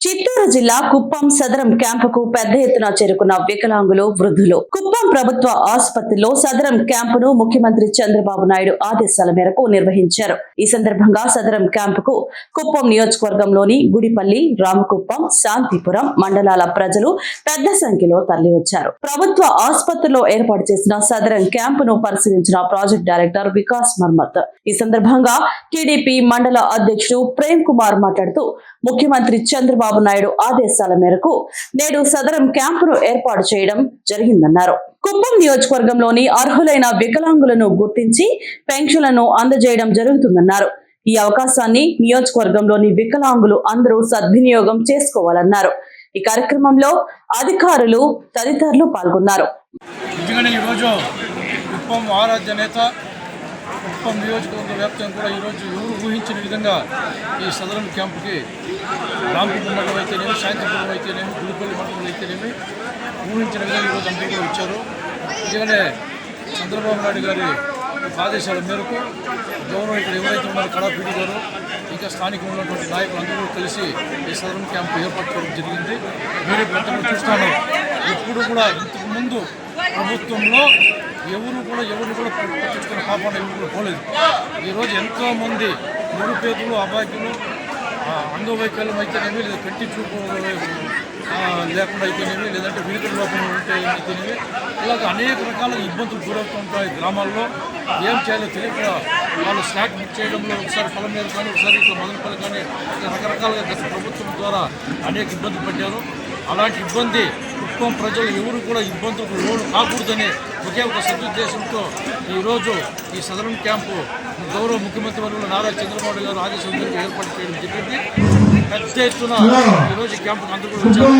చిత్తూరు జిల్లా కుప్పం సదరం క్యాంపుకు పెద్ద ఎత్తున చేరుకున్న వికలాంగులు, వృద్ధులు. కుప్పం ప్రభుత్వ ఆసుపత్రిలో సదరం క్యాంపును ముఖ్యమంత్రి చంద్రబాబు నాయుడు ఆదేశాల మేరకు నిర్వహించారు. ఈ సందర్భంగా సదరం క్యాంపుకు కుప్పం నియోజకవర్గంలోని గుడిపల్లి, రామకుప్పం, శాంతిపురం మండలాల ప్రజలు పెద్ద సంఖ్యలో తరలివచ్చారు. ప్రభుత్వ ఆసుపత్రిలో ఏర్పాటు చేసిన సదరం క్యాంపును పరిశీలించిన ప్రాజెక్ట్ డైరెక్టర్ వికాస్ మర్మత్. ఈ సందర్భంగా టీడీపీ మండల అధ్యక్షుడు ప్రేమ్ కుమార్ మాట్లాడుతూ ముఖ్యమంత్రి చంద్రబాబు నాయుడు ఆదేశాల మేరకు నేడు సదరం క్యాంపును ఏర్పాటు చేయడం జరిగిందన్నారు. కుప్పం నియోజకవర్గంలోని అర్హులైన వికలాంగులను గుర్తించి పెన్షన్లను అందజేయడం జరుగుతుందన్నారు. ఈ అవకాశాన్ని నియోజకవర్గంలోని వికలాంగులు అందరూ సద్వినియోగం చేసుకోవాలన్నారు. ఈ కార్యక్రమంలో అధికారులు తదితరులు పాల్గొన్నారు. కుప్పం నియోజకవర్గ వ్యాప్తంగా కూడా ఈరోజు ఎవరు ఊహించిన విధంగా ఈ సదరం క్యాంపుకి రామకుప్పం మండలం అయితేనేమి, శాంతిపురం అయితేనేమి, గుడిపల్లి మండలం అయితేనేమి ఊహించిన విధంగా ఈరోజు అందరూ కూడా వచ్చారు. నిజంగానే చంద్రబాబు నాయుడు గారి ఆదేశాల మేరకు గౌరవం ఇక్కడ ఎవరైతే ఉన్నారో కళాపీడి గారు ఇంకా స్థానికంగా ఉన్నటువంటి నాయకులు అందరూ కలిసి ఈ సదరం క్యాంపు ఏర్పాటు చేయడం జరిగింది. మీరు గతంలో చూస్తాను, ఎప్పుడు కూడా ఇంతకు ముందు ప్రభుత్వంలో ఎవరిని కూడా పట్టించుకున్న పాపాన్ని ఎవరు కూడా పోలేదు. ఈరోజు ఎంతోమంది నిరుపేదలు, అబాధ్యులు, అంగవైకల్యం అయితేనేమి, లేదా కంటి చూపు లేకుండా అయితేనేమి, లేదంటే వినికిడి లోపం ఉంటే అయితేనేమి, ఇలాగ అనేక రకాల ఇబ్బందులు గురవుతూ ఉంటాయి. గ్రామాల్లో ఏం చేయాలో తెలియక వాళ్ళు స్నాక్ బుక్ చేయడంలో ఒకసారి పొలం మీద కానీ, ఒకసారి ఇట్లా మొదలుపల్లి కానీ రకరకాలుగా గత ప్రభుత్వం ద్వారా అనేక ఇబ్బందులు పడ్డారు. అలాంటి ఇబ్బంది కుప్పం ప్రజలు ఎవరు కూడా ఇబ్బందులకు లోను కాకూడదనే ఒకే ఒక సదుద్దేశంతో ఈరోజు ఈ సదరం క్యాంపు గౌరవ ముఖ్యమంత్రి వర్యులు నారా చంద్రబాబు గారు ఆదేశం మేరకు ఏర్పాటు చేయడం జరిగింది. పెద్ద ఎత్తున ఈరోజు క్యాంపుకు అందరూ కూడా వచ్చారు.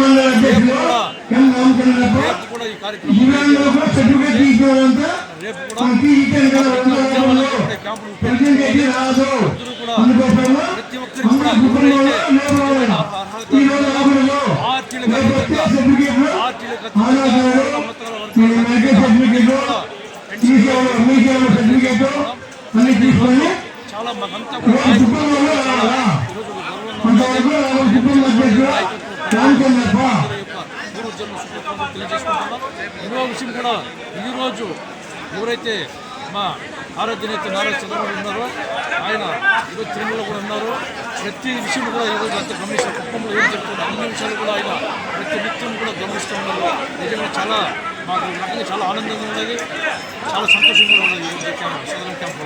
రేపు కూడా ఈ కార్యక్రమం రేపు కూడా క్యాంపులు అందరూ కూడా ప్రతి ఒక్కరికి కూడా ఎవరైతే చాలా మాకంతా కూడా తెలియజేసుకుంటున్నాం. ఇంకో విషయం కూడా ఈరోజు ఎవరైతే మా ఆరోగ్య నేత నారా చంద్రబాబు ఉన్నారో ఆయన ఈరోజు తిరుమలలో కూడా ఉన్నారు. ప్రతి విషయం కూడా ఈరోజు అంత గమనిస్తారు. కుప్పంలో ఏం చెప్తున్నారు అన్ని విషయాలు కూడా ఆయన ప్రతి నిత్యం కూడా గమనిస్తూ ఉన్నారు. నిజంగా చాలా మాకు రకంగా చాలా ఆనందంగా ఉన్నది, చాలా సంతోషంగా ఉన్నది. ఈరోజు సదరం క్యాంపు